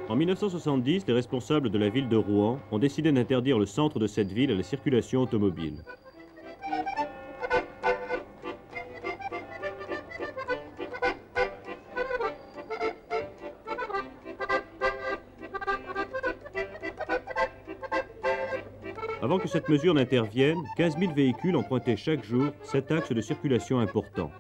En 1970, les responsables de la ville de Rouen ont décidé d'interdire le centre de cette ville à la circulation automobile. Avant que cette mesure n'intervienne, 15 000 véhicules empruntaient chaque jour cet axe de circulation important.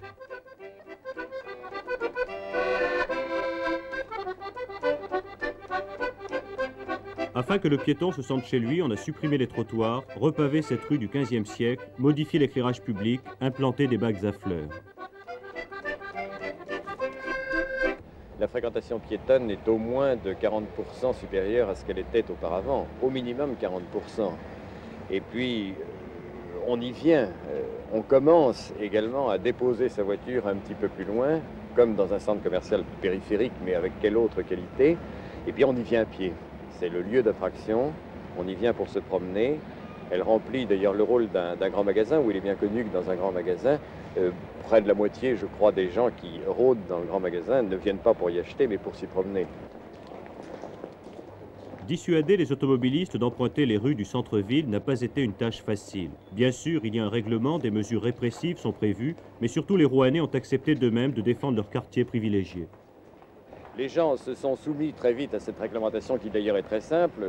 Afin que le piéton se sente chez lui, on a supprimé les trottoirs, repavé cette rue du XVe siècle, modifié l'éclairage public, implanté des bacs à fleurs. La fréquentation piétonne est au moins de 40% supérieure à ce qu'elle était auparavant, au minimum 40%. Et puis, on y vient, on commence également à déposer sa voiture un petit peu plus loin, comme dans un centre commercial périphérique, mais avec quelle autre qualité, et puis on y vient à pied. C'est le lieu d'attraction, on y vient pour se promener. Elle remplit d'ailleurs le rôle d'un grand magasin, où il est bien connu que dans un grand magasin, près de la moitié, je crois, des gens qui rôdent dans le grand magasin ne viennent pas pour y acheter, mais pour s'y promener. Dissuader les automobilistes d'emprunter les rues du centre-ville n'a pas été une tâche facile. Bien sûr, il y a un règlement, des mesures répressives sont prévues, mais surtout les Rouennais ont accepté d'eux-mêmes de défendre leur quartier privilégié. Les gens se sont soumis très vite à cette réglementation qui d'ailleurs est très simple,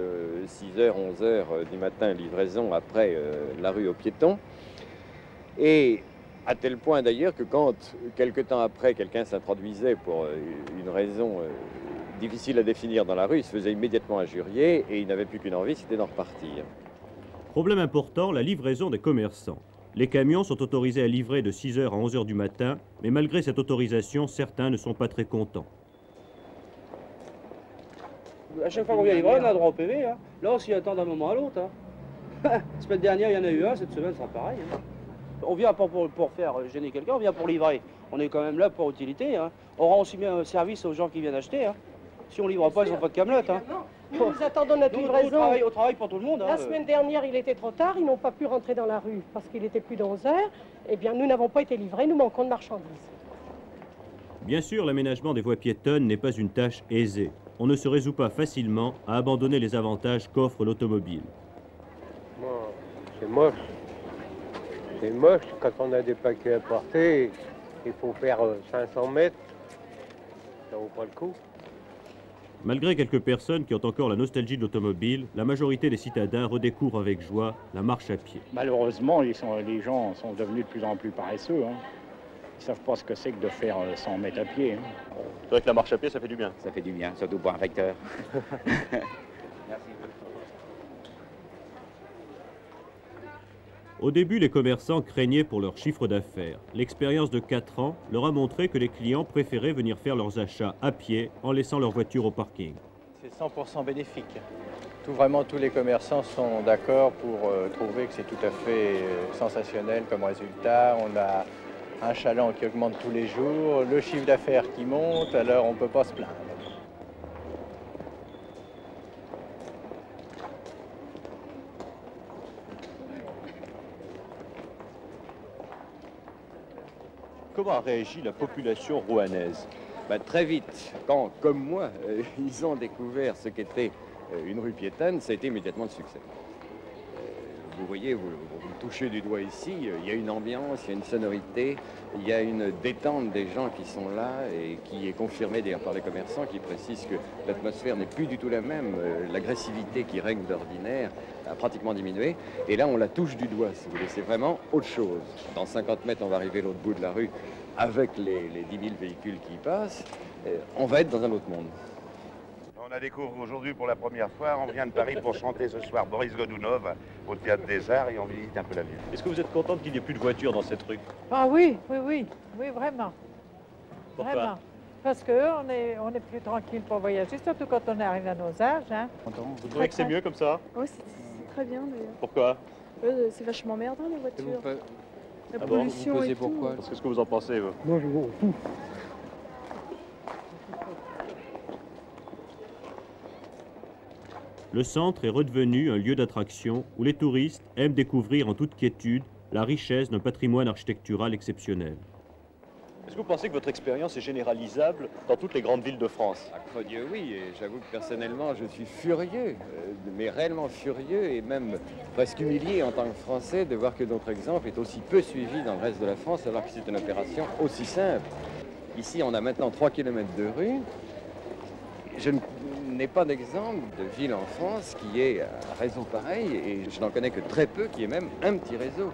6h, 11h du matin, livraison après la rue aux piétons. Et à tel point d'ailleurs que quand, quelque temps après, quelqu'un s'introduisait pour une raison difficile à définir dans la rue, il se faisait immédiatement injurier et il n'avait plus qu'une envie, c'était d'en repartir. Problème important, la livraison des commerçants. Les camions sont autorisés à livrer de 6h à 11h du matin, mais malgré cette autorisation, certains ne sont pas très contents. À chaque fois qu'on vient livrer, on a droit au PV. Hein. Là, on s'y attend d'un moment à l'autre. Hein. La semaine dernière, il y en a eu un, cette semaine, ça sera pareil. Hein. On vient pas pour faire gêner quelqu'un, on vient pour livrer. On est quand même là pour utilité. Hein. On rend aussi bien un service aux gens qui viennent acheter. Hein. Si on livre pas, ils n'ont pas de camelote. Hein. Nous attendons notre livraison. Au travail pour tout le monde. La semaine dernière, il était trop tard, ils n'ont pas pu rentrer dans la rue parce qu'il était plus de 11 heures. Eh bien, nous n'avons pas été livrés, nous manquons de marchandises. Bien sûr, l'aménagement des voies piétonnes n'est pas une tâche aisée. On ne se résout pas facilement à abandonner les avantages qu'offre l'automobile. C'est moche. C'est moche quand on a des paquets à porter. Il faut faire 500 mètres. Ça vaut pas le coup. Malgré quelques personnes qui ont encore la nostalgie de l'automobile, la majorité des citadins redécouvrent avec joie la marche à pied. Malheureusement, les gens sont devenus de plus en plus paresseux. Hein. Ils ne savent pas ce que c'est que de faire 100 mètres à pied. Hein. C'est vrai que la marche à pied, ça fait du bien. Ça fait du bien, surtout pour un recteur. Merci. Au début, les commerçants craignaient pour leur chiffre d'affaires. L'expérience de 4 ans leur a montré que les clients préféraient venir faire leurs achats à pied en laissant leur voiture au parking. C'est 100% bénéfique. Vraiment, tous les commerçants sont d'accord pour trouver que c'est tout à fait sensationnel comme résultat. On a un chaland qui augmente tous les jours, le chiffre d'affaires qui monte, alors on ne peut pas se plaindre. Comment a réagi la population rouennaise? Très vite, quand, comme moi, ils ont découvert ce qu'était une rue piétonne, ça a été immédiatement le succès. Vous voyez, vous touchez du doigt ici, il y a une ambiance, il y a une sonorité, il y a une détente des gens qui sont là et qui est confirmée d'ailleurs par les commerçants qui précisent que l'atmosphère n'est plus du tout la même. L'agressivité qui règne d'ordinaire a pratiquement diminué. Et là, on la touche du doigt, si vous voulez. C'est vraiment autre chose. Dans 50 mètres, on va arriver à l'autre bout de la rue avec les 10 000 véhicules qui y passent. On va être dans un autre monde. On a découvert aujourd'hui pour la première fois, on vient de Paris pour chanter ce soir Boris Godounov au Théâtre des Arts et on visite un peu la ville. Est-ce que vous êtes contente qu'il n'y ait plus de voitures dans cette rue? Ah oui, vraiment. Pourquoi? Vraiment. Parce qu'on est plus tranquille pour voyager, surtout quand on arrive à nos âges. Hein. Vous trouvez que c'est mieux comme ça? Oui, c'est très bien d'ailleurs. Pourquoi? C'est vachement merdant les voitures. La bon, pollution vous et tout. pourquoi? Qu'est-ce que vous en pensez, vous? Moi, je m'en fous. Le centre est redevenu un lieu d'attraction où les touristes aiment découvrir en toute quiétude la richesse d'un patrimoine architectural exceptionnel. Est-ce que vous pensez que votre expérience est généralisable dans toutes les grandes villes de France? À creux Dieu, oui, et j'avoue que personnellement, je suis furieux, mais réellement furieux et même presque humilié en tant que Français de voir que notre exemple est aussi peu suivi dans le reste de la France, alors que c'est une opération aussi simple. Ici, on a maintenant 3 km de rue. Je n'ai pas d'exemple de ville en France qui ait un réseau pareil, et je n'en connais que très peu qui ait même un petit réseau.